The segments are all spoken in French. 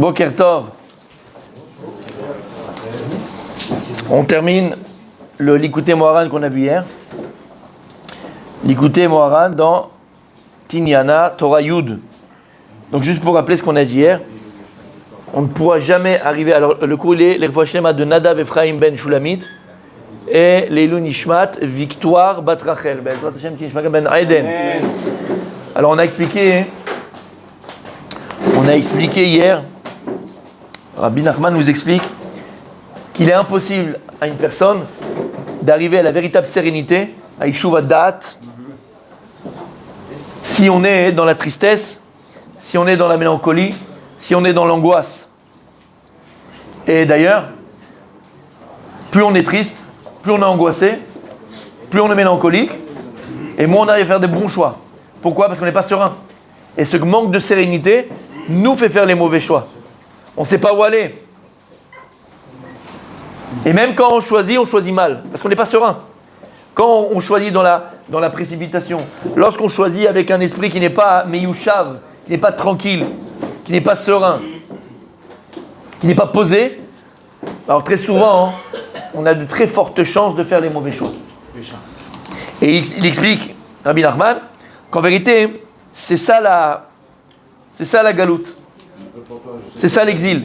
Boker Tov. On termine le Likutei Moharan qu'on a vu hier. Likutei Moharan dans Tinyana Torah Yud. Donc juste pour rappeler ce qu'on a dit hier, on ne pourra jamais arriver. Alors le cours il est les Refoua Shlema de Nadav Ephraim ben Shulamit et Leilou Nishmat Victoire Bat Rachel ben Aiden. Alors on a expliqué hier, Rabbi Nachman nous explique qu'il est impossible à une personne d'arriver à la véritable sérénité, à Yeshuva Da'at, si on est dans la tristesse, si on est dans la mélancolie, si on est dans l'angoisse. Et d'ailleurs, plus on est triste, plus on est angoissé, plus on est mélancolique, et moins on arrive à faire des bons choix. Pourquoi ? Parce qu'on n'est pas serein. Et ce manque de sérénité nous fait faire les mauvais choix. On ne sait pas où aller. Et même quand on choisit mal, parce qu'on n'est pas serein. Quand on choisit dans la précipitation, lorsqu'on choisit avec un esprit qui n'est pas meyushav, qui n'est pas tranquille, qui n'est pas serein, qui n'est pas posé, alors très souvent, on a de très fortes chances de faire les mauvais choix. Et il explique, Rabbi Nachman, qu'en vérité, c'est ça la galoute. C'est ça l'exil.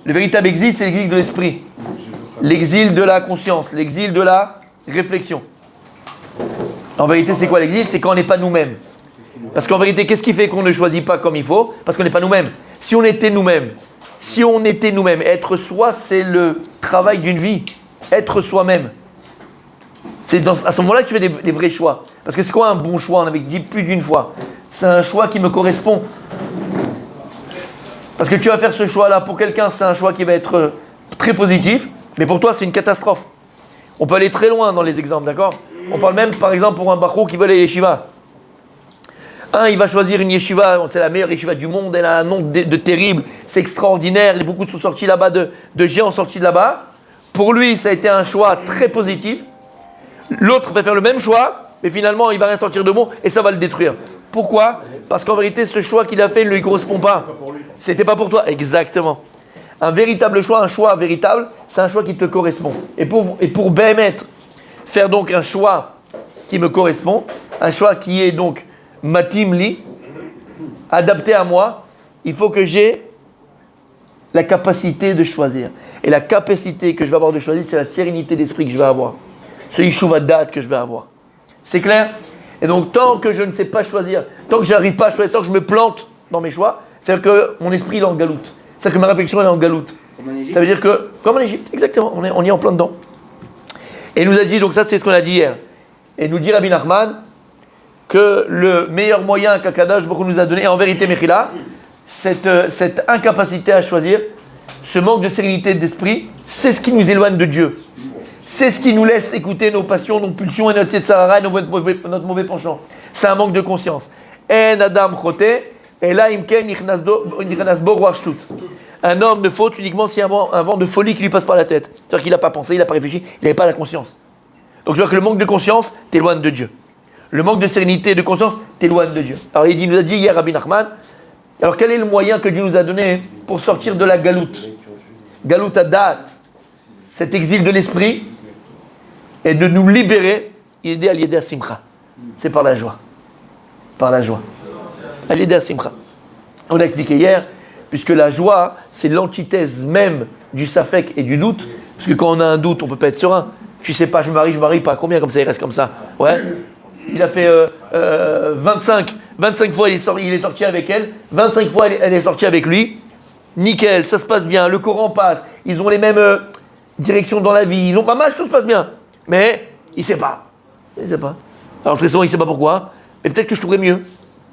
Le véritable exil, c'est l'exil de l'esprit. L'exil de la conscience, l'exil de la réflexion. En vérité, c'est quoi l'exil ? C'est quand on n'est pas nous-mêmes. Parce qu'en vérité, qu'est-ce qui fait qu'on ne choisit pas comme il faut ? Parce qu'on n'est pas nous-mêmes. Si on était nous-mêmes, être soi, c'est le travail d'une vie. Être soi-même. C'est à ce moment-là que tu fais des vrais choix. Parce que c'est quoi un bon choix ? On avait dit plus d'une fois. C'est un choix qui me correspond. Parce que tu vas faire ce choix-là, pour quelqu'un, c'est un choix qui va être très positif, mais pour toi, c'est une catastrophe. On peut aller très loin dans les exemples, d'accord ? On parle même, par exemple, pour un bachou qui veut aller à yeshiva. Il va choisir une yeshiva, c'est la meilleure yeshiva du monde, elle a un nom de terrible, c'est extraordinaire, beaucoup sont sortis là-bas, de géants sortis de là-bas. Pour lui, ça a été un choix très positif. L'autre va faire le même choix, mais finalement, il va rien sortir de bon et ça va le détruire. Pourquoi ? Parce qu'en vérité, ce choix qu'il a fait ne lui correspond pas. C'était pas pour toi. Exactement. Un véritable choix, un choix véritable, c'est un choix qui te correspond. Et pour Béhémet, faire donc un choix qui me correspond, un choix qui est donc matim li, adapté à moi, il faut que j'ai la capacité de choisir. Et la capacité que je vais avoir de choisir, c'est la sérénité d'esprit que je vais avoir. Ce yeshuva da'at que je vais avoir. C'est clair ? Et donc, tant que je ne sais pas choisir, tant que je n'arrive pas à choisir, tant que je me plante dans mes choix, c'est-à-dire que mon esprit il est en galoute. C'est-à-dire que ma réflexion elle est en galoute. Comme en Égypte. Ça veut dire que, comme en Égypte, exactement, on y est en plein dedans. Et il nous a dit, donc ça c'est ce qu'on a dit hier, et nous dit Rabbi Nachman, que le meilleur moyen qu'Akadosh Baruch Hu nous a donné, et en vérité, Mechila, cette incapacité à choisir, ce manque de sérénité d'esprit, c'est ce qui nous éloigne de Dieu. C'est ce qui nous laisse écouter nos passions, nos pulsions et notre yetzara, notre mauvais penchant. C'est un manque de conscience. En adam chote, et là imken nichnas bo ruach shtut. Un homme ne faute uniquement s'il y a un vent de folie qui lui passe par la tête. C'est-à-dire qu'il n'a pas pensé, il n'a pas réfléchi, il n'avait pas la conscience. Donc je vois que le manque de conscience t'éloigne de Dieu. Le manque de sérénité et de conscience t'éloigne de Dieu. Alors il nous a dit hier Rabbi Nachman, alors quel est le moyen que Dieu nous a donné pour sortir de la galoute ? Galoute à da'at, cet exil de l'esprit, et de nous libérer, il est à l'idée à simcha. C'est par la joie. Par la joie. À l'idée à simcha. On a expliqué hier, puisque la joie, c'est l'antithèse même du safek et du doute, parce que quand on a un doute, on ne peut pas être serein. Tu sais pas, je me marie pas, combien comme ça, il reste comme ça. Ouais. Il a fait 25 fois, il est sorti avec elle, 25 fois, elle est sortie avec lui. Nickel, ça se passe bien, le Coran passe, ils ont les mêmes directions dans la vie, ils ont pas mal, tout se passe bien. Mais il ne sait pas. Il ne sait pas. Alors très souvent, il ne sait pas pourquoi. Mais peut-être que je trouverais mieux.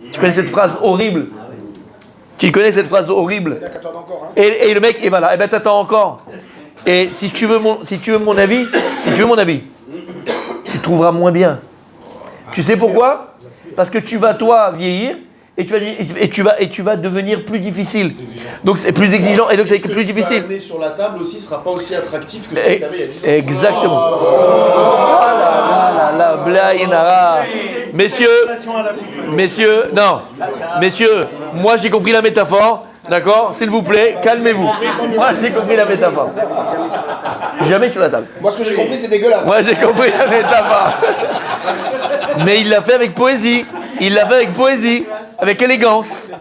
Tu connais cette phrase horrible ? Tu connais cette phrase horrible ? Et le mec, et voilà, et ben t'attends encore. Et si tu veux mon avis, tu trouveras moins bien. Tu sais pourquoi ? Parce que tu vas toi vieillir et tu vas devenir plus difficile. Donc c'est plus exigeant et donc c'est plus difficile. Ce que tu as sur la table aussi sera pas aussi attractif que ce que tu avais il y a 10 ans. Exactement. Ah là là, blaïnara. Messieurs, moi j'ai compris la métaphore. D'accord? S'il vous plaît, calmez-vous. Moi, j'ai compris la métaphore. Jamais sur la table. Moi, ce que j'ai compris, c'est dégueulasse. Moi, j'ai compris la métaphore. Mais il l'a fait avec poésie. Il l'a fait avec poésie, avec élégance.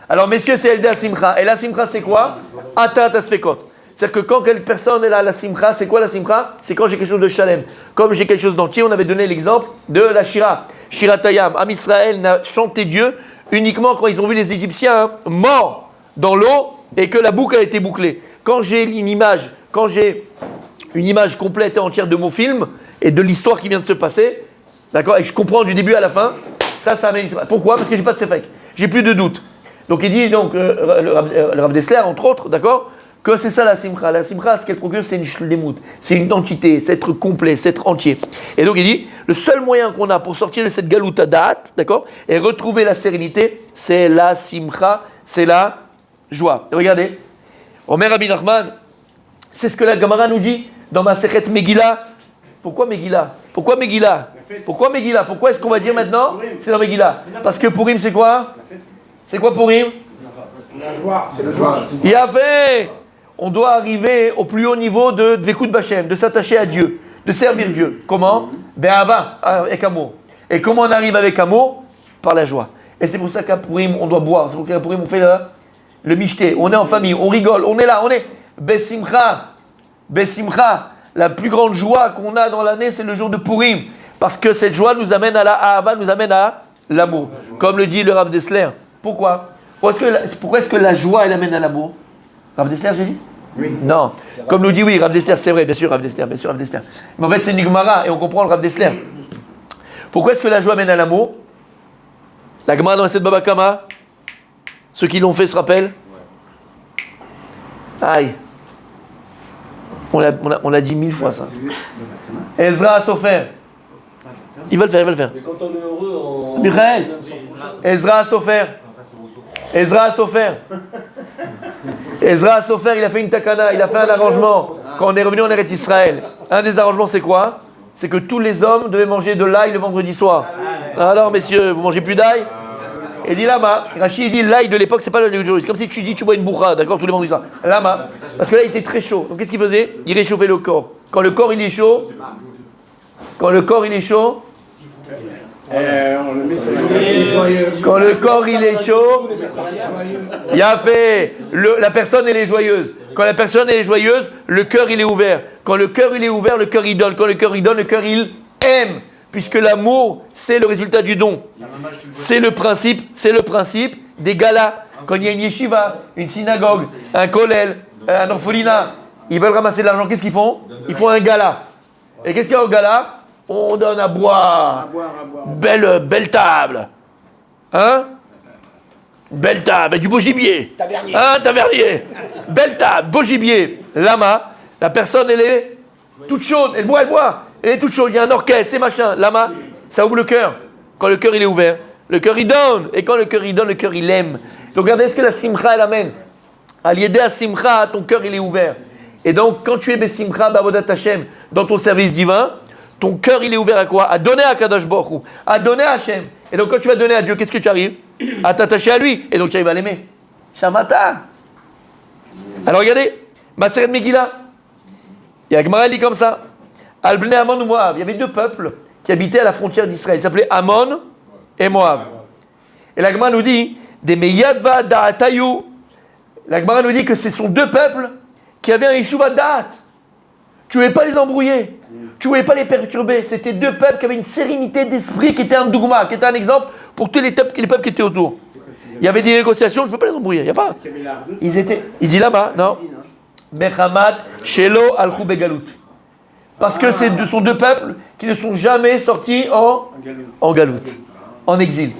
Alors, messieurs, c'est Eldé Simcha. Et la Simcha, c'est quoi? Atat Asfekot. C'est-à-dire que quand quelle personne est là, la Simcha, c'est quoi la Simcha? C'est quand j'ai quelque chose de Shalem. Comme j'ai quelque chose d'entier, on avait donné l'exemple de la Shira. Shira Tayam. Am Israël n'a chanté Dieu uniquement quand ils ont vu les Égyptiens morts dans l'eau et que la boucle a été bouclée. Quand j'ai une image complète et entière de mon film et de l'histoire qui vient de se passer, d'accord, et je comprends du début à la fin, ça amène. Pourquoi? Parce que j'ai pas de sefek, j'ai plus de doute. Donc il dit le Rav Dessler entre autres, d'accord, que c'est ça la simcha. La simcha, ce qu'elle procure, c'est une shlemut, c'est une entité, c'est être complet, c'est être entier. Et donc il dit, le seul moyen qu'on a pour sortir de cette galouta date, d'accord, et retrouver la sérénité, c'est la simcha, c'est la joie. Et regardez, Omer Rabbi Nachman, c'est ce que la Gemara nous dit dans ma Sechet Megillah. Pourquoi Megillah? Pourquoi Megillah? Pourquoi Megillah? Pourquoi est-ce qu'on va dire maintenant c'est dans Megillah? Parce que Purim, c'est quoi? C'est quoi Purim? La joie, c'est la joie. Il a fait. On doit arriver au plus haut niveau de Dvekut Bachem, de s'attacher à Dieu, de servir Dieu. Comment? Be'ava, avec amour. Et comment on arrive avec amour? Par la joie. Et c'est pour ça qu'à Purim, on doit boire. C'est pour qu'à Purim, on fait le michté. On est en famille, on rigole, on est là, on est Besimcha. Besimcha. La plus grande joie qu'on a dans l'année, c'est le jour de Purim. Parce que cette joie nous amène à la Ahava, nous amène à l'amour. Comme le dit le Rav Dessler. Pourquoi? Pourquoi est-ce que la joie, elle amène à l'amour? Rav Dessler, j'ai dit? Oui. Non. Comme nous dit, oui, Rav Dessler, c'est vrai, bien sûr, Rav Dessler. Mais en fait, c'est une Gemara et on comprend le Rav Dessler. Pourquoi est-ce que la joie amène à l'amour? La Gemara dans cette Baba Kama, ceux qui l'ont fait se rappellent? Aïe. On l'a dit 1000 fois ça. Ezra Sofer. Il va le faire. Mais quand on est heureux, on... Michael. Ezra Sofer. Ezra Sofer, il a fait une takana, il a fait un arrangement. Quand on est revenu en Eretz Israël, un des arrangements c'est quoi? C'est que tous les hommes devaient manger de l'ail le vendredi soir. Alors messieurs, vous mangez plus d'ail? Et dit Lama, Rachid dit l'ail de l'époque c'est pas l'ail d'aujourd'hui. C'est comme si tu dis tu bois une bourra, d'accord, tous les vendredis soirs. Lama, parce que là il était très chaud. Donc qu'est-ce qu'il faisait? Il réchauffait le corps. Quand le corps il est chaud, On le met sur quand le corps il est chaud, il a fait. La personne elle est joyeuse. Quand la personne elle est joyeuse, le cœur il est ouvert. Quand le cœur il est ouvert, le cœur il donne. Quand le cœur il donne, le cœur il aime. Puisque l'amour c'est le résultat du don. C'est le principe des galas. Quand il y a une yeshiva, une synagogue, un kollel, un orphelinat, ils veulent ramasser de l'argent. Qu'est-ce qu'ils font? Ils font un gala. Et qu'est-ce qu'il y a au gala? On donne à boire. Belle table. Hein? Belle table, du beau gibier. Tavernier. Hein, tavernier. Belle table, beau gibier. Lama, la personne, elle est toute chaude. Elle boit. Elle est toute chaude. Il y a un orchestre, c'est machin. Lama, ça ouvre le cœur. Quand le cœur, il est ouvert, le cœur, il donne. Et quand le cœur, il donne, le cœur, il aime. Donc, regardez ce que la simcha, elle amène. À l'aider à simcha, ton cœur, il est ouvert. Et donc, quand tu es besimcha, bavodat Hashem, dans ton service divin, ton cœur, il est ouvert à quoi? À donner à Kadosh Baruch Hu, à donner à Hashem. Et donc, quand tu vas donner à Dieu, qu'est-ce que tu arrives? À t'attacher à lui. Et donc, tu arrives à l'aimer. Shamata. Alors, regardez. Maseret Megillah. Il y a Gemara dit comme ça. Al Bnei Ammon ou Moab. Il y avait deux peuples qui habitaient à la frontière d'Israël. Ils s'appelaient Ammon et Moab. Et la Gemara nous dit des Meyadva Da'atayu. La Gemara nous dit que ce sont deux peuples qui avaient un Yeshuva Da'at. Tu ne voulais pas les embrouiller. Tu ne voulais pas les perturber. C'était deux peuples qui avaient une sérénité d'esprit, qui était un dougma, qui était un exemple pour tous les peuples qui étaient autour. Il y avait des négociations, je ne peux pas les embrouiller. Il n'y a pas. Il dit là-bas, non. Bechamat, Shelo, Alchou, Begalut. Parce que ce sont deux peuples qui ne sont jamais sortis en galoute, en exil.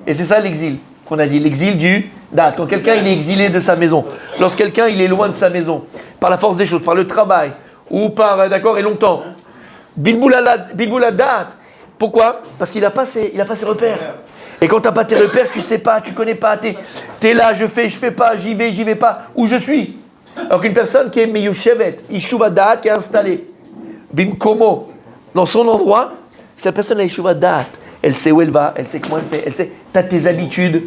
Et c'est ça l'exil qu'on a dit, l'exil du date. Quand quelqu'un il est exilé de sa maison, lorsque quelqu'un il est loin de sa maison, par la force des choses, par le travail, ou par, d'accord, et longtemps. Bilboula date. Pourquoi? Parce qu'il n'a pas ses repères. Et quand tu n'as pas tes repères, tu ne sais pas, tu ne connais pas. Tu es là, je fais pas, j'y vais pas, où je suis. Alors qu'une personne qui est Meyushevet, Yeshuva Da'at, qui est installée, Bimkomo, dans son endroit, cette personne a Yeshuva Da'at. Elle sait où elle va, elle sait comment elle fait, elle sait, tu as tes habitudes.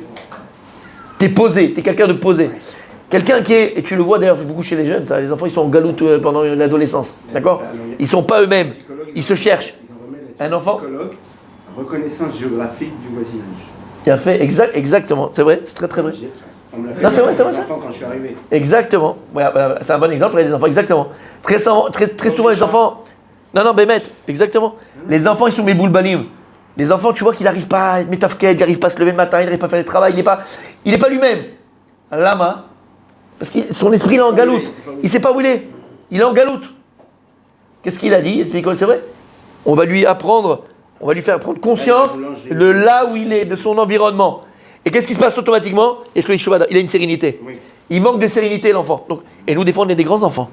T'es posé, t'es quelqu'un de posé. Quelqu'un qui est, et tu le vois d'ailleurs beaucoup chez les jeunes, ça, les enfants ils sont en galoute pendant l'adolescence, d'accord? Ils sont pas eux-mêmes, ils se cherchent. Un enfant. Reconnaissance géographique du voisinage. Il a fait exactement, c'est vrai, c'est très très vrai. On me l'a fait Non, c'est vrai, les enfants quand je suis arrivé. Exactement. Voilà, c'est un bon exemple, les enfants, exactement. Très souvent les enfants. Non, Bémet, exactement. Les enfants ils sont mes boules balim. Les enfants, tu vois qu'il n'arrive pas à être métafked, il n'arrive pas à se lever le matin, il n'arrive pas à faire le travail, il n'est pas lui-même. Lama, parce que son esprit il est en galoute. Il ne sait pas où il est. Il est en galoute. Qu'est-ce qu'il a dit? C'est vrai. On va lui apprendre, on va lui faire prendre conscience de là où il est, de son environnement. Et qu'est-ce qui se passe automatiquement? Il a une sérénité. Il manque de sérénité, l'enfant. Donc, et nous, des fois, on est des grands enfants.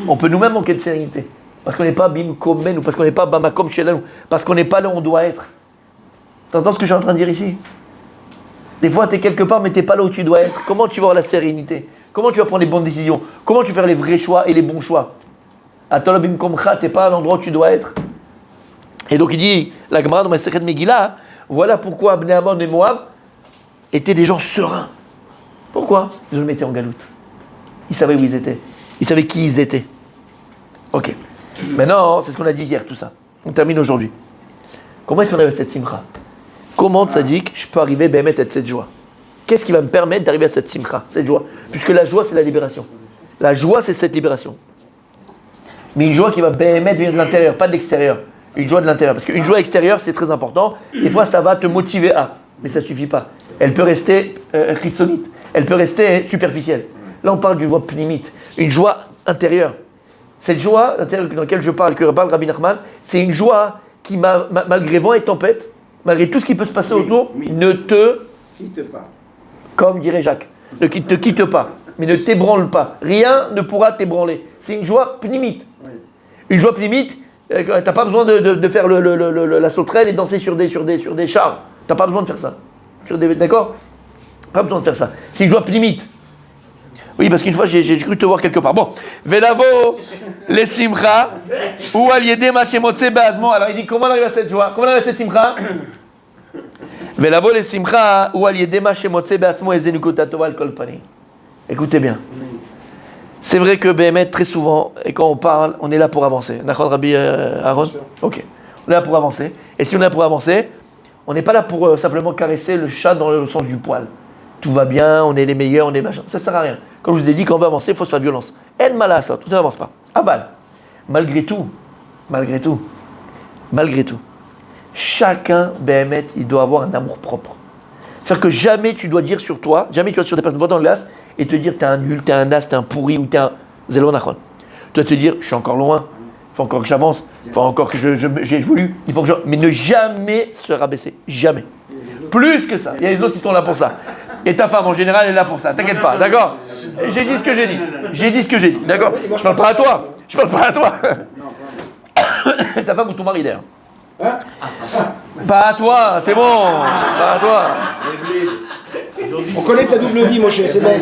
On peut nous-mêmes manquer de sérénité. Parce qu'on n'est pas bim komen ou parce qu'on n'est pas bamakom shelanu, parce qu'on n'est pas là où on doit être. T'entends ce que je suis en train de dire ici? Des fois, tu es quelque part, mais tu n'es pas là où tu dois être. Comment tu vas avoir la sérénité? Comment tu vas prendre les bonnes décisions? Comment tu vas faire les vrais choix et les bons choix? Atala bim komcha, tu n'es pas à l'endroit où tu dois être. Et donc il dit, la Gemara dans Masechet Megillah, voilà pourquoi Bnei Ammon et Moab étaient des gens sereins. Pourquoi? Ils le mettaient en galoute. Ils savaient où ils étaient. Ils savaient qui ils étaient. Ok. Maintenant, c'est ce qu'on a dit hier, tout ça. On termine aujourd'hui. Comment est-ce qu'on arrive à cette simcha? Comment tzaddik, je peux arriver à être cette joie? Qu'est-ce qui va me permettre d'arriver à cette simcha, cette joie? Puisque la joie, c'est la libération. La joie, c'est cette libération. Mais une joie qui va venir de l'intérieur, pas de l'extérieur. Une joie de l'intérieur. Parce qu'une joie extérieure, c'est très important. Des fois, ça va te motiver à. Mais ça ne suffit pas. Elle peut rester chitzonite. Elle peut rester superficielle. Là, on parle d'une joie pnimite. Une joie intérieure. Cette joie intérieure dans laquelle je parle, que parle Rabbi Nachman, c'est une joie qui, malgré vent et tempête, malgré tout ce qui peut se passer autour, ne te quitte pas. Comme dirait Jacques, ne te quitte pas, mais ne t'ébranle pas. Rien ne pourra t'ébranler. C'est une joie pnimite. Une joie pnimite, tu n'as pas besoin de faire la sauterelle et danser sur des chars. Tu n'as pas besoin de faire ça. D'accord? Pas besoin de faire ça. C'est une joie pnimite. Oui, parce qu'une fois, j'ai cru te voir quelque part. Bon. Velavo, les simcha, ou aliédé machemotse be'azmo. Alors il dit, comment on arrive à cette joie? Comment on arrive à cette simcha? Velavo, les simcha, ou aliédé machemotse be'azmo, ezenukota tova al kol panim. Écoutez bien. C'est vrai que Béhémet, très souvent, et quand on parle, on est là pour avancer. D'accord, Rabbi Aaron? Ok. On est là pour avancer. Et si on est là pour avancer, on n'est pas là pour simplement caresser le chat dans le sens du poil. Tout va bien, on est les meilleurs, on est machin. Ça ne sert à rien. Comme je vous ai dit, quand on veut avancer, il faut se faire violence. En mal à ça, tout n'avance pas. Aval. Malgré tout, chacun, Béhémet, il doit avoir un amour propre. C'est-à-dire que jamais tu dois dire sur toi, jamais tu dois sur des personnes dans le glace et te dire t'es un nul, t'es un as, t'es un pourri ou t'es un zélonachon. Tu dois te dire je suis encore loin, il faut encore que j'avance, il faut encore que j'évolue, il faut que mais ne jamais se rabaisser, jamais. Plus que ça, il y a les autres qui sont là pour ça. Et ta femme en général elle est là pour ça, t'inquiète pas, d'accord? J'ai dit ce que j'ai dit, d'accord? Je parle pas à toi, ta femme ou ton mari d'ailleurs. Pas à toi, c'est bon, pas à toi. On connaît ta double vie, Moshe, c'est bon.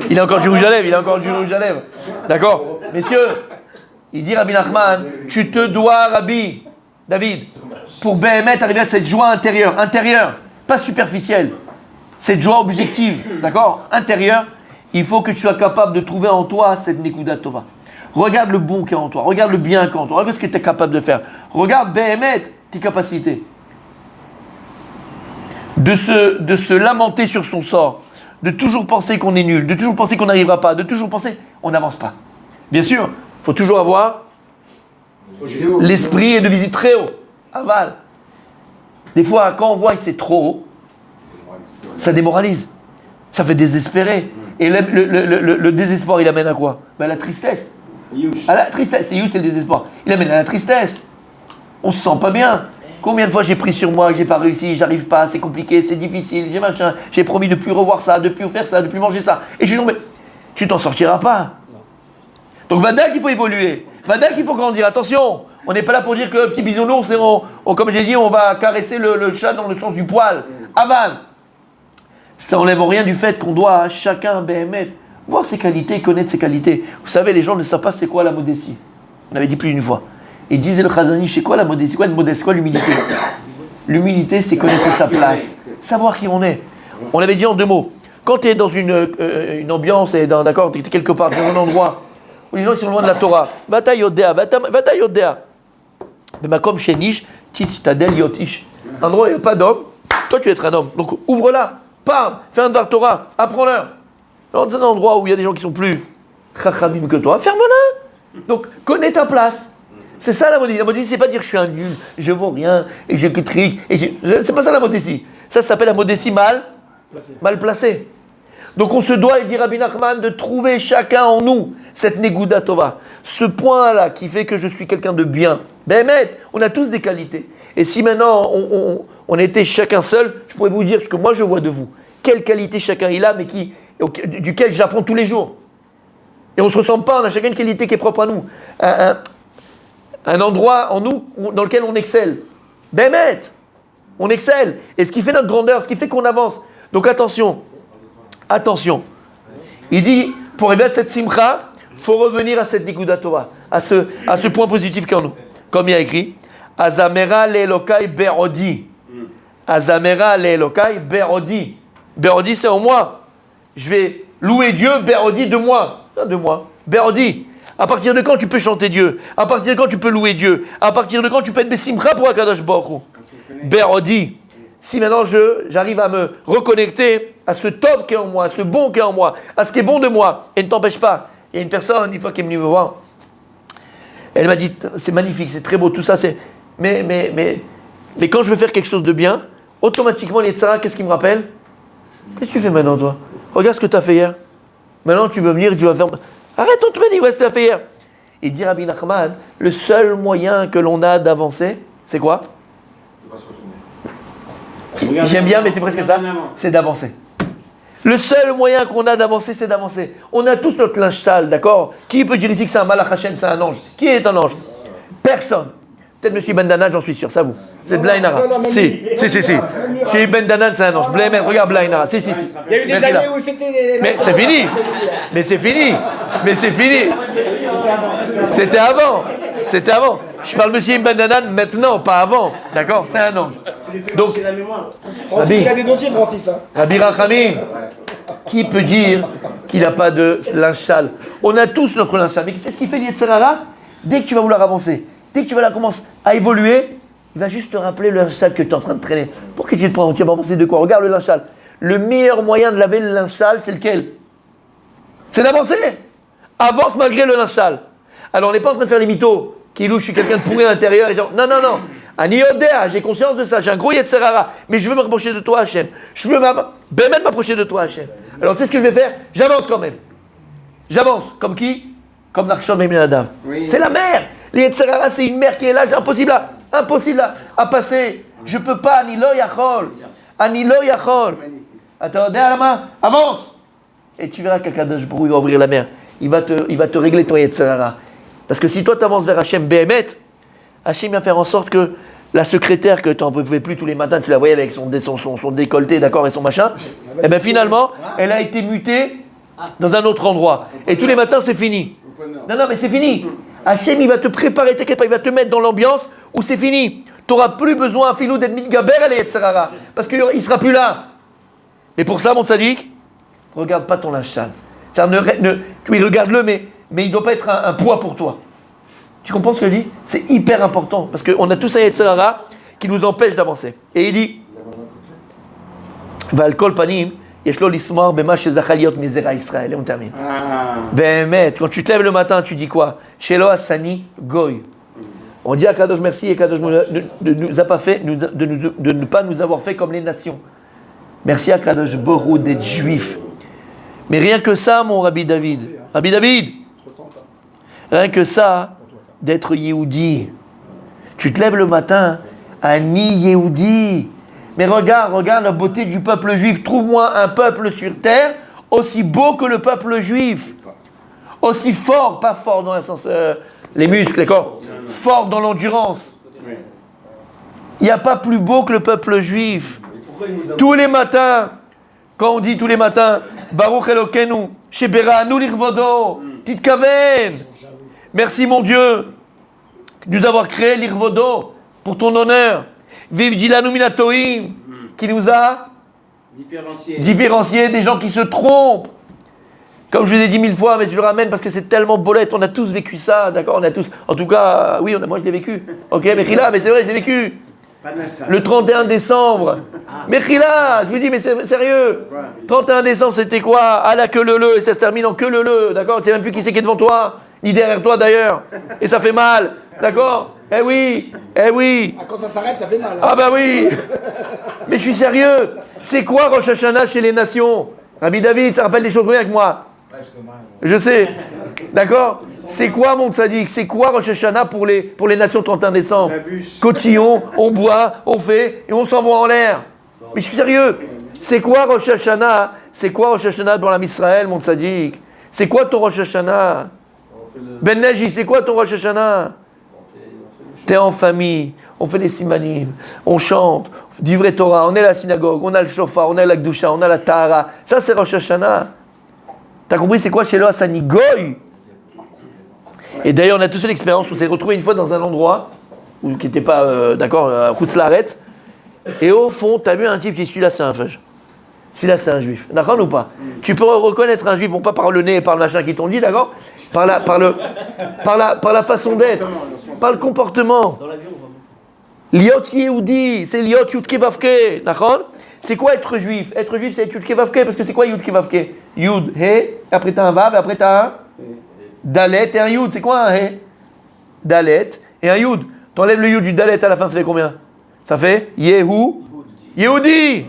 Il a encore du rouge à lèvres, D'accord? Messieurs, il dit Rabbi Nachman, tu te dois, Rabbi David, pour Béhémet arriver à cette joie intérieure, pas superficielle, cette joie objective, d'accord? Intérieure, il faut que tu sois capable de trouver en toi cette Nekuda Tova. Regarde le bon qu'il y a en toi, regarde le bien qu'il y a en toi, regarde ce que tu es capable de faire. Regarde Béhémet, tes capacités. De se lamenter sur son sort, de toujours penser qu'on est nul, de toujours penser qu'on n'arrivera pas, de toujours penser on n'avance pas. Bien sûr, il faut toujours avoir l'esprit et de visite très haut. Aval. Des fois, quand on voit que c'est trop haut, ça démoralise, ça fait désespérer. Et le désespoir, il amène à quoi? À la tristesse. À la tristesse, c'est le désespoir. Il amène à la tristesse. On se sent pas bien. Combien de fois j'ai pris sur moi que j'ai pas réussi, j'arrive pas, c'est compliqué, c'est difficile, j'ai machin, j'ai promis de plus revoir ça, de plus faire ça, de plus manger ça. Et je suis tombé. Tu t'en sortiras pas. Donc Vadak, il faut évoluer. Vadak, il faut grandir. Attention, on n'est pas là pour dire que petit bisounours, comme j'ai dit, on va caresser le chat dans le sens du poil. Avan. Ça n'enlève rien du fait qu'on doit à chacun, Béhémet, voir ses qualités, connaître ses qualités. Vous savez, les gens ne savent pas c'est quoi la modestie. On avait dit plus d'une fois. Et disait le Khazani, c'est quoi la modestie? C'est quoi l'humilité? L'humilité, c'est connaître sa place, savoir qui on est. On avait dit en 2 mots. Quand tu es dans une ambiance, d'accord, tu es quelque part, dans un endroit où les gens ils sont loin de la Torah, Vata Yodea. Mais comme chez Nish, Tis Tadel Yotish. Un endroit où il n'y a pas d'homme, toi tu es être un homme. Donc ouvre-la, parle, fais un Dvar Torah, apprends-leur. Dans un endroit où il y a des gens qui sont plus chachamim que toi, ferme-la. Donc connais ta place. C'est ça la modestie. La modestie, c'est pas dire je suis un nul, je vaux rien, et j'ai que trick. C'est pas ça la modestie. Ça s'appelle la modestie mal placée. Donc on se doit, il dit Rabbi Nachman, de trouver chacun en nous cette Neguda Tova. Ce point-là qui fait que je suis quelqu'un de bien. Bémet, on a tous des qualités. Et si maintenant on était chacun seul, je pourrais vous dire ce que moi je vois de vous. Quelle qualité chacun il a, mais duquel j'apprends tous les jours. Et on ne se ressemble pas, on a chacun une qualité qui est propre à nous. Un endroit en nous dans lequel on excelle. Bémet, on excelle. Et ce qui fait notre grandeur, ce qui fait qu'on avance. Donc attention. Il dit, pour arriver à cette simcha, il faut revenir à cette Nikuda Torah, à ce point positif qu'en nous. Comme il y a écrit, Azamera le'elokai be'odi. Azamera le'elokai be'odi. Be'odi, c'est en moi. Je vais louer Dieu, be'odi, de moi. De moi. Be'odi. À partir de quand tu peux chanter Dieu? À partir de quand tu peux louer Dieu? À partir de quand tu peux être besimcha pour Akadosh Baruch Hu? Be'odi. Si maintenant j'arrive à me reconnecter à ce tov qui est en moi, à ce bon qui est en moi, à ce qui est bon de moi, et ne t'empêche pas. Il y a une personne, une fois qu'elle est venue me voir, elle m'a dit, c'est magnifique, c'est très beau, tout ça, mais quand je veux faire quelque chose de bien, automatiquement, les tzara, qu'est-ce qui me rappelle? Qu'est-ce que tu fais maintenant, toi? Regarde ce que tu as fait hier. Maintenant, tu veux venir, tu vas faire... Arrête, on te dit, ouais, ce que tu as fait hier. Il dit Rabbi Nachman, le seul moyen que l'on a d'avancer, c'est quoi? J'aime bien, mais c'est presque ça, c'est d'avancer. Le seul moyen qu'on a d'avancer, c'est d'avancer. On a tous notre linge sale, d'accord? Qui peut dire ici que c'est un malach Hashem, c'est un ange? Qui est un ange? Personne. Peut-être M. Ben Danan, j'en suis sûr, ça vous. C'est Blainara. Si. M. Ben Danan, c'est un ange. Regarde Blainara. Si. Il y a eu des années où c'était... Mais c'est fini. C'était avant. Je parle M. Ben Danan maintenant, pas avant. D'accord? C'est un ange. Donc, la mémoire. Francis, il a des dossiers, Francis. Rabbi Rachamim, qui peut dire qu'il n'a pas de linge sale? On a tous notre linge sale. Mais c'est ce qui fait l'Yetzerara. Dès que tu vas vouloir avancer, dès que tu vas commencer à évoluer, il va juste te rappeler le linge sale que tu es en train de traîner. Pour que tu te prends, tu vas avancer de quoi? Regarde le linge sale. Le meilleur moyen de laver le linge sale, c'est lequel? C'est d'avancer. Avance malgré le linge sale. Alors on n'est pas en train de faire les mythos. Qui louche, je suis quelqu'un de pourri à l'intérieur. Et genre, non. Aniodea, j'ai conscience de ça. J'ai un gros Yetzerara. Mais je veux me rapprocher de toi, Hachem. Je veux m'approcher de toi, Hachem. Alors c'est ce que je vais faire. J'avance quand même. J'avance. Comme qui? Comme Nachshon Ben Adam. Oui. C'est la mer. Les Yetzerara, c'est une mer qui est là. C'est impossible à passer. Je peux pas. Anilo Yachol. Attends, à la main. Avance. Et tu verras qu'Akadosh Baruch Hu va ouvrir la mer. Il va te régler ton Yetzerara. Parce que si toi tu avances vers Hachem Behemet, Hachem va faire en sorte que la secrétaire que tu n'en pouvais plus tous les matins, tu la voyais avec son décolleté, d'accord, et son machin, et bien finalement, elle a été mutée dans un autre endroit. Et tous les matins, c'est fini. Non, mais c'est fini. Hachem, il va te préparer, t'inquiète pas, il va te mettre dans l'ambiance où c'est fini. Tu n'auras plus besoin, Philou, d'être mitgaber à l'Yetzerara, parce qu'il ne sera plus là. Et pour ça, mon tzaddik, regarde pas ton linge sale. Oui, regarde-le, mais il ne doit pas être un poids pour toi. Tu comprends ce que je dis? C'est hyper important, parce qu'on a tous un Yetzerara qui nous empêche d'avancer. Et il dit, Val kol panim, yeshlo lismor bema shezachal liot mizera Israël. Et on termine. Bémet, quand tu te lèves le matin, tu dis quoi? Shelo asani goy. On dit à Kadosh merci, et Kadosh ne nous a pas fait, de ne pas nous avoir fait comme les nations. Merci à Kadosh Baruch Hu d'être juif. Mais rien que ça, mon Rabbi David, rien que ça, d'être Yehudi. Tu te lèves le matin, Ani Yehudi. Mais regarde la beauté du peuple juif. Trouve-moi un peuple sur terre aussi beau que le peuple juif. Aussi fort, pas fort dans le sens les muscles, d'accord? Fort dans l'endurance. Il n'y a pas plus beau que le peuple juif. Tous les matins, quand on dit tous les matins, Baruch Elokeinu, Sheberanu l'Irvodo, Titkaven. Merci mon Dieu de nous avoir créé l'Irvodo pour ton honneur. Vive Dilanu Minatoim qui nous a Différencier des gens qui se trompent. Comme je vous ai dit 1000 fois, mais je le ramène parce que c'est tellement bolette, on a tous vécu ça, d'accord? On a tous. En tout cas, oui, moi je l'ai vécu. Ok, Mechila, mais c'est vrai, je l'ai vécu. Le 31 décembre. Mechila, je vous dis, mais c'est sérieux. 31 décembre, c'était quoi? À la queue le, et ça se termine en queue le, d'accord? Tu sais même plus qui c'est qui est devant toi, ni derrière toi d'ailleurs. Et ça fait mal, d'accord? Eh oui. Ah, quand ça s'arrête, ça fait mal. Ah bah oui. Mais je suis sérieux. C'est quoi Rosh Hashanah chez les nations? Rabbi David, ça rappelle des choses avec moi. Je sais. D'accord? C'est quoi mon tzaddik? C'est quoi Rosh Hashanah pour les nations 31 décembre? Cotillon, on boit, on fait et on s'envoie en l'air. Mais je suis sérieux. C'est quoi Rosh Hashanah? C'est quoi Rosh Hashanah dans la Israël, mon tzaddik? C'est quoi ton Rosh Hashanah? Ben Neji, c'est quoi ton Rosh Hashanah? T'es en famille, on fait les simanim, on chante, du vrai Torah, on est à la synagogue, on a le shofar, on a la Gdusha, on a la Tahara. Ça c'est Rosh Hashanah. T'as compris c'est quoi chez Lo Hassani Goy? Et d'ailleurs on a tous eu l'expérience, on s'est retrouvé une fois dans un endroit qui n'était pas, d'accord, à Khutzlaret. Et au fond, t'as vu un type qui dit celui-là c'est un feuge. Celui-là c'est un juif. D'accord ou pas? Tu peux reconnaître un juif, bon pas par le nez et par le machin qui t'ont dit, d'accord? Par la façon d'être, par le comportement. Liot Yehudi, c'est Liot Yudke Vavke, d'accord? C'est quoi être juif? Être juif c'est être Yudke Vavke, parce que c'est quoi Yudke Vavke? Yud, He, après t'as un Vav, et après t'as un Dalet et un Yud. C'est quoi un He? Dalet et un Yud. T'enlèves le Yud du Dalet à la fin, ça fait combien? Ça fait Yehu, Yehudi.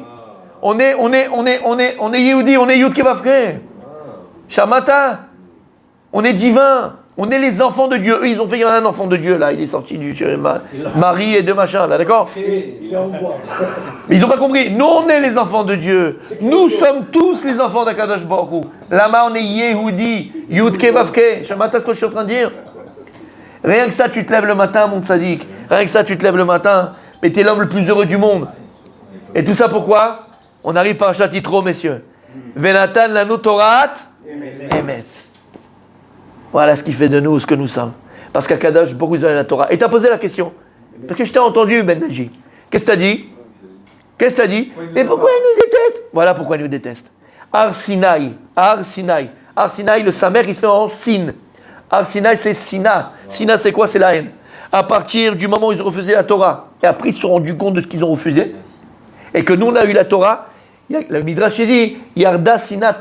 On est Yehudi, on est Yudke Vavke. Shamata. On est divin, on est les enfants de Dieu. Eux, ils ont fait, il y en a un enfant de Dieu là, il est sorti du Marie et de machin là, d'accord? Mais ils n'ont pas compris. Nous, on est les enfants de Dieu. Nous sommes tous les enfants d'Akadosh Baruch Hu. Là-bas, on est Yehudi, Yudke Vavke. Shamata, ce que je suis en train de dire. Rien que ça, tu te lèves le matin, mon tzaddik. Rien que ça, tu te lèves le matin. Mais t'es l'homme le plus heureux du monde. Et tout ça pourquoi? On arrive par un chapitre, messieurs. Venatan lanu Torat Emet. Voilà ce qui fait de nous ce que nous sommes. Parce qu'Akadosh, beaucoup de la Torah. Et t'as posé la question. Parce que je t'ai entendu, Ben Naji. Qu'est-ce que t'as dit? Qu'est-ce que t'as dit? Mais pourquoi ils nous détestent? Voilà pourquoi ils nous détestent. Ar Sinaï. Ar Sinaï. Ar Sinaï, le Samer, il se fait en Sin. Ar Sinaï, c'est Sina. Sina, c'est quoi? C'est la haine. À partir du moment où ils ont refusé la Torah, et après ils se sont rendus compte de ce qu'ils ont refusé, et que nous on a eu la Torah, le Midrash dit Yarda Sinat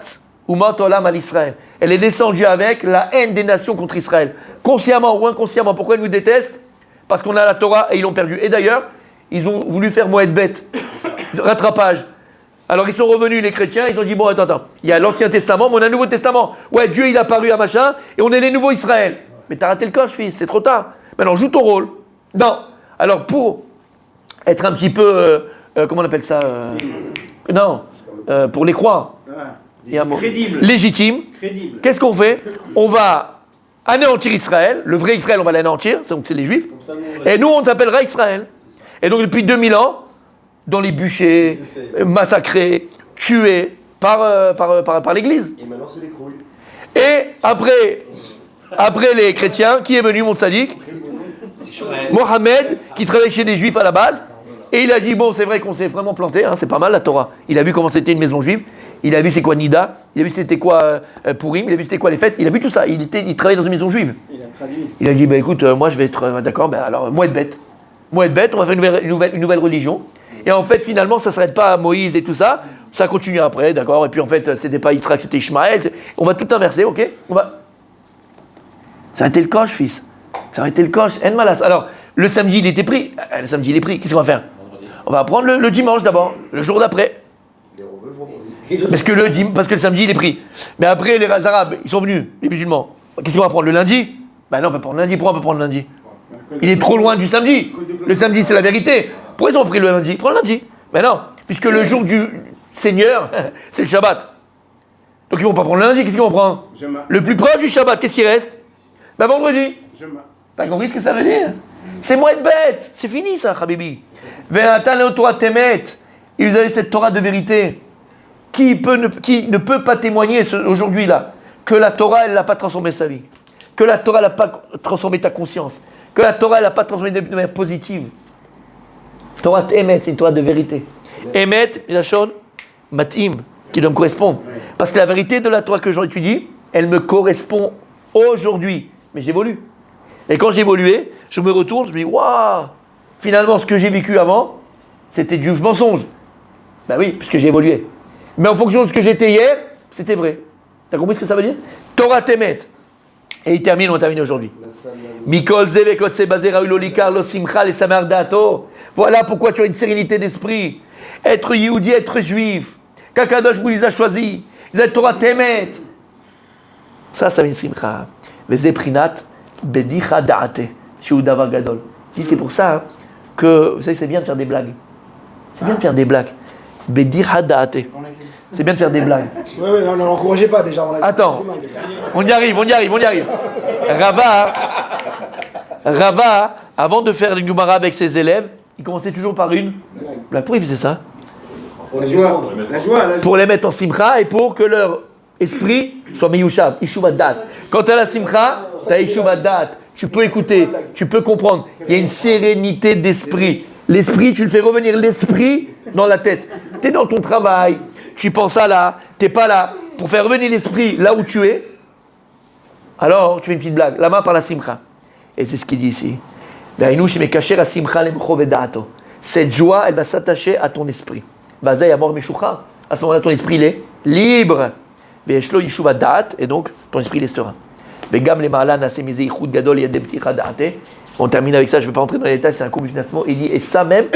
Umat Olam al Israël. Elle est descendue avec la haine des nations contre Israël. Consciemment ou inconsciemment. Pourquoi ils nous détestent? Parce qu'on a la Torah et ils l'ont perdue. Et d'ailleurs, ils ont voulu faire Moed Bet, rattrapage. Alors ils sont revenus, les chrétiens, ils ont dit, bon, attends, il y a l'Ancien Testament, mais on a le Nouveau Testament. Ouais, Dieu, il a apparu à machin, et on est les nouveaux Israël. Mais t'as raté le coche, fils, c'est trop tard. Maintenant, joue ton rôle. Non. Alors, pour être un petit peu, comment on appelle ça pour les croire. Crédible. Légitime. Crédible. Qu'est-ce qu'on fait? On va anéantir Israël. Le vrai Israël, on va l'anéantir. Donc, c'est les Juifs. Et nous, on s'appellera Israël. Et donc, depuis 2000 ans, dans les bûchers, massacrés, tués par l'Église. Et maintenant, c'est les crouilles. Et après les chrétiens, qui est venu, mon tzaddik? Mohamed, qui travaillait chez les Juifs à la base. Et il a dit, bon, c'est vrai qu'on s'est vraiment planté, hein, c'est pas mal la Torah. Il a vu comment c'était une maison juive. Il a vu c'est quoi Nida. Il a vu c'était quoi Purim. Il a vu c'était quoi les fêtes. Il a vu tout ça. Il travaillait dans une maison juive. Il a dit, bah écoute, moi je vais être d'accord, bah alors, Moed Bet, on va faire une nouvelle religion. Et en fait, finalement, ça ne s'arrête pas à Moïse et tout ça. Ça continue après, d'accord. Et puis en fait, c'était pas Yitzhak, c'était Ishmaël. On va tout inverser, ok? Ça a été le coche, fils. Ça a été le coche. Alors, le samedi, il était pris. Le samedi, il est pris. Qu'est-ce qu'on va faire? On va prendre le dimanche d'abord, le jour d'après. Parce que le samedi, il est pris. Mais après, les Arabes, ils sont venus, les musulmans. Qu'est-ce qu'on va prendre? Le lundi? Ben non, on peut prendre le lundi. Pourquoi on peut prendre le lundi? Il est trop loin du samedi. Le samedi, c'est la vérité. Pourquoi ils ont pris le lundi? Prends le lundi. Ben non, puisque le jour du Seigneur, c'est le Shabbat. Donc ils vont pas prendre le lundi. Qu'est-ce qu'ils vont prendre? Le plus proche du Shabbat, qu'est-ce qui reste? Ben vendredi. T'as compris ce que ça veut dire? C'est moi être bête. C'est fini ça, Habibi. Ve'atan Torah temet. Et vous avez cette Torah de vérité. Qui ne peut pas témoigner aujourd'hui là que la Torah, elle n'a pas transformé sa vie, que la Torah, elle n'a pas transformé ta conscience, que la Torah, elle n'a pas transformé de manière positive. Torah Emet, c'est une Torah de vérité. Emet, la chose, matim, qui doit me correspondre. Parce que la vérité de la Torah que j'étudie, elle me correspond aujourd'hui. Mais j'évolue. Et quand j'évoluais, je me retourne, je me dis, waouh, finalement, ce que j'ai vécu avant, c'était du mensonge. Ben oui, puisque j'ai évolué. Mais en fonction de ce que j'étais hier, c'était vrai. T'as compris ce que ça veut dire? Torah Temet. Et il termine, on termine aujourd'hui. Mikol Zevekot Sebazé Raoul Olikar Lo Simcha Les Samar Dato. Voilà pourquoi tu as une sérénité d'esprit. Être Yehudi, être juif. Kakadosh vous les a choisis. Ils ont Torah Temet. Ça veut une simcha. Vezeprinat Bedicha Daate. Shiudavar Gadol. C'est pour ça que, vous savez, c'est bien de faire des blagues. C'est bien de faire des blagues. Bedicha Daate. C'est bien de faire des blagues. Oui, non, l'encouragez pas déjà. Attends, on y arrive. Rava, avant de faire une Gemara avec ses élèves, il commençait toujours par une blague. Pourquoi il faisait ça? La joie. Pour les mettre en simcha et pour que leur esprit soit meyushab, ishuv dat. Quand tu as la simcha, tu as ishuv dat. Tu peux écouter, tu peux comprendre. Il y a une sérénité d'esprit. L'esprit, tu le fais revenir l'esprit dans la tête. Tu es dans ton travail, tu penses à là, tu n'es pas là. Pour faire revenir l'esprit là où tu es, alors tu fais une petite blague. La main par la simcha. Et c'est ce qu'il dit ici. Cette joie, elle va s'attacher à ton esprit. À ce moment-là, ton esprit il est libre. Et donc, ton esprit il est serein. On termine avec ça, je ne vais pas entrer dans les détails, c'est un cours du financement. Il dit, et ça même,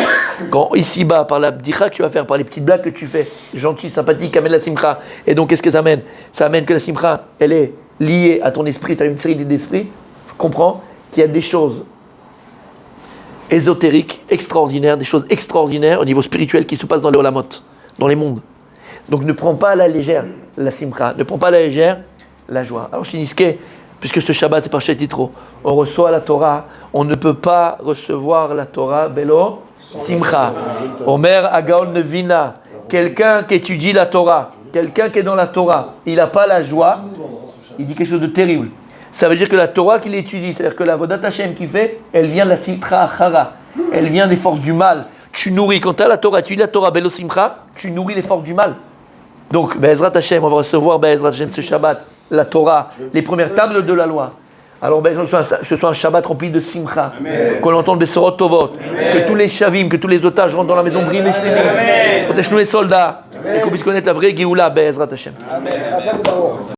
quand ici-bas, par la bdicha que tu vas faire, par les petites blagues que tu fais, gentil, sympathique, amène la simcha. Et donc, qu'est-ce que ça amène? Ça amène que la simcha, elle est liée à ton esprit, tu as une série d'esprits. Comprends qu'il y a des choses ésotériques, extraordinaires, des choses extraordinaires au niveau spirituel qui se passent dans les olamot, dans les mondes. Donc, ne prends pas à la légère la simcha, ne prends pas à la légère la joie. Alors, je te dis, puisque ce Shabbat, c'est par Shetitro, on reçoit la Torah, on ne peut pas recevoir la Torah, Belo, Simcha. Omer Agaon Nevina, quelqu'un qui étudie la Torah, quelqu'un qui est dans la Torah, il n'a pas la joie, il dit quelque chose de terrible. Ça veut dire que la Torah qu'il étudie, c'est-à-dire que la Vodat Hashem qu'il fait, elle vient de la Simcha Achara, elle vient des forces du mal. Tu nourris, quand tu as la Torah, tu lis la Torah, Belo Simcha, tu nourris les forces du mal. Donc, Be'ezrat Hashem, on va recevoir Be'ezrat Hashem ce Shabbat, la Torah, les premières tables de la loi. Alors, que ce soit un Shabbat rempli de simcha, qu'on entende des sorot tovot, que tous les shavim, que tous les otages rentrent dans la maison brillent les shlemim, protège-nous les soldats, et qu'on puisse connaître la vraie Géoula, Be'ezrat Hashem.